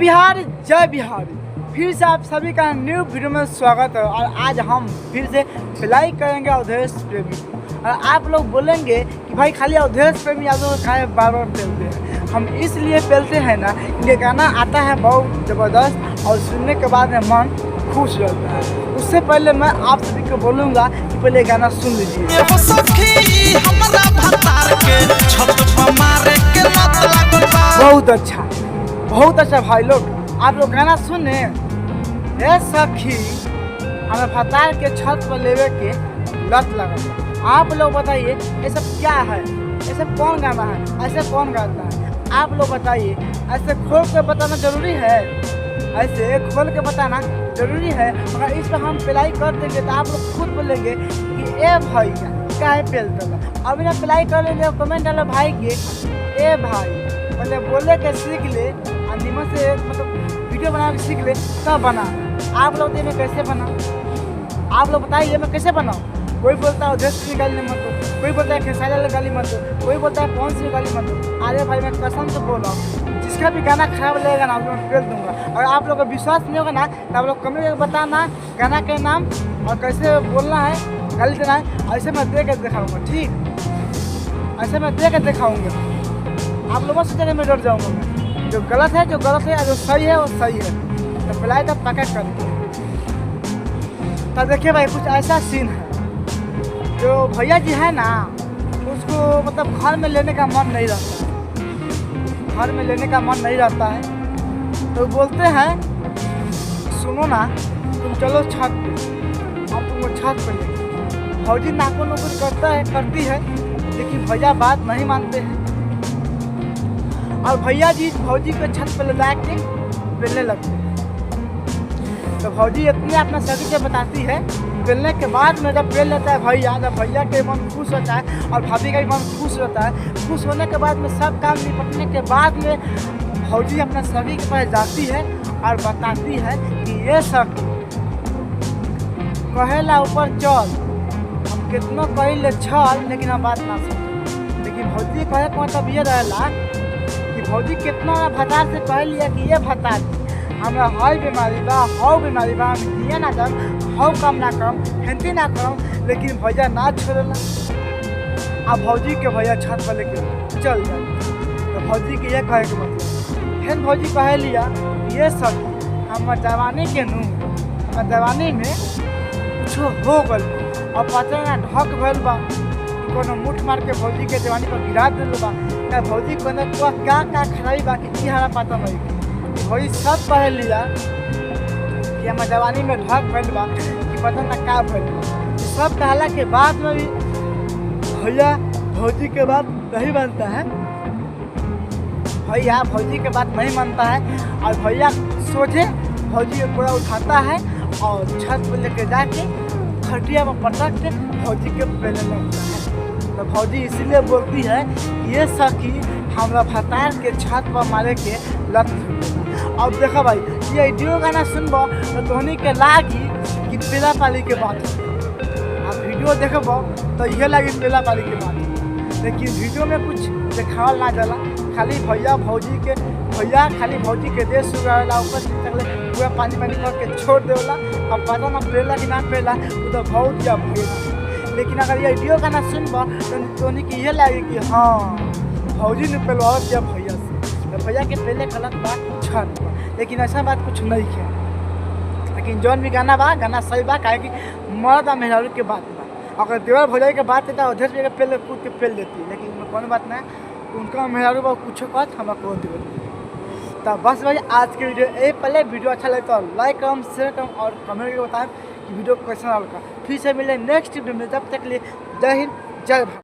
बिहार जय बिहारी। फिर से आप सभी का न्यू वीडियो में स्वागत है। और आज हम फिर से पिलाई करेंगे अवधेश प्रेमी को। और आप लोग बोलेंगे कि भाई खाली अवधेश प्रेमी यादव खाए बार बार पेलते हैं। हम इसलिए पेलते हैं ना, ये गाना आता है बहुत ज़बरदस्त और सुनने के बाद में मन खुश रहता है। उससे पहले मैं आप सभी को बोलूँगा कि पहले गाना सुन लीजिए। बहुत अच्छा भाई लोग, आप लोग गाना सुने। ये सखी हमें फतार के छत पर लेवे के लत लगा। आप लोग बताइए ये सब क्या है, ये सब कौन गाना है, ऐसे कौन गाता है? आप लोग बताइए। ऐसे खोल के बताना जरूरी है, ऐसे खोल के बताना जरूरी है। मगर इस पर हम पिलाई कर देंगे तो आप लोग खुद बोलेंगे कि ए भैया क्या है पेलता। अभी ना पिलाई कर लेंगे, कमेंट डालो भाई के ए भाई पहले बोले के सीख ले और निमन से मतलब वीडियो बना के सीख ले तब बना। आप लोग मैं कैसे बना, आप लोग बताइए मैं कैसे बनाऊँ। कोई बोलता है अवधेश की गाली मत दो, कोई बोलता है खेसारी वाली गाली मत दो, कोई बोलता है कौन सी गाली मत दो। अरे भाई मैं कसम से बोल रहा हूँ, जिसका भी गाना खराब लगेगा ना मैं फेल दूंगा। और आप लोग का विश्वास नहीं होगा ना तो आप लोग कमेंट में बताना गाना के नाम और कैसे बोलना है, गाली देना है। ऐसे मैं दे के दिखाऊँगा, ठीक ऐसे मैं दे के दिखाऊँगा। आप लोगों से जगह में डर जाऊँगा मैं। जो गलत है जो गलत है, जो सही है वो सही है। तो पिलाई तब पैकेट कर तब देखिए भाई कुछ ऐसा सीन है। जो भैया जी है ना उसको मतलब घर में लेने का मन नहीं रहता है, घर में लेने का मन नहीं रहता है। तो बोलते हैं सुनो ना तुम चलो छत पे, हम तुमको छत पे लेंगे। भौजी नाको नुकुर करता है करती है, लेकिन भैया बात नहीं मानते हैं। और भैया जी भौजी को छत पर ले जा के बेलने लगते हैं। तो भौजी इतनी अपना सभी से बताती है। बेलने के बाद में जब बेल लेता है भैया, जब भैया के मन खुश होता है और भाभी का भी मन खुश होता है। खुश होने के बाद में सब काम निपटने के बाद में भौजी अपना सभी के पास जाती है और बताती है कि ये सब कहेला ऊपर चल, हम कितनों कही छल लेकिन हम बात ना सुन। लेकिन भौजी कहे का मतलब ये रहेला कि भौजी कितना भतार से कह लिया कि ये भतार हमरा हई बीमारी बा, हौ बीमारी बा, हम दिए ना कम, हौ कम ना कम, हेंती ना कम, लेकिन भैया ना छोड़ेला। अब भौजी के भैया छत पर लेके चल जाए। तो भौजी के ये कहे के मतलब फिर भौजी कहे लिया ये सब हम जवानी के नू, हम जवानी में कुछ हो गल और पता ना ढक भल बा, कोनो मुठ मार के भौजी के जवानी पर गिरा दिल बा। क्या भौजी को क्या खराई बा कि हमारा पता नहीं। भौजी सब कह लिया कि हम जवानी में ढक भइल बा कि पता ना का भइल बा। सब कहला के बाद में भी भैया भौजी के बात नहीं मानता है। भैया भौजी के बात नहीं मानता है और भैया सोचे भौजी को पूरा उठाता है और छत पर लेके जाके खटिया में पटक के भौजी के बेलने लगता है। तो भौजी इसीलिए बोलती है ये सखी हमरा फतार के छत पर मारे के लत। अब देखो भाई ये वीडियो गाना सुनबो तो तोहनी के लागी कि पेला पाली के बात। अब वीडियो देखबो तो ये लागी पेला पाली के बात, लेकिन वीडियो में कुछ दिखावल ना जाला। खाली भैया भौजी के भैया खाली भौजी के देश सुगावेला, ऊपर से तकले पूरा पानी करके छोड़ देवला। अब पता ना पेला कि ना पेला वो तो बहुत या भैया। लेकिन अगर ये वीडियो गाना सुनबो तो तोहनी के ये लागी कि हाँ भौजी ने पेलवा दिया भैया से। तो भैया के पहले गलत बात छत बा, लेकिन ऐसा बात कुछ नहीं है। लेकिन जौन भी गाना बा गाना सही बा, काहे कि मर्द और मेहरारू के बात बा। अगर देवर भौजाई के बात है तो अवधेश के पहले कूद के पेल देती है, लेकिन कौन बात ना उनका मेहरारू बा कुछ कहत हम कौन देवर। तो बस भाई आज के वीडियो ए पहले वीडियो अच्छा लगे तो लाइक करम शेयर करम और कमेंट करके बताएं कि वीडियो कैसा लगा। फिर से मिले नेक्स्ट वीडियो में, तब तक लिए जय हिंद जय भारत।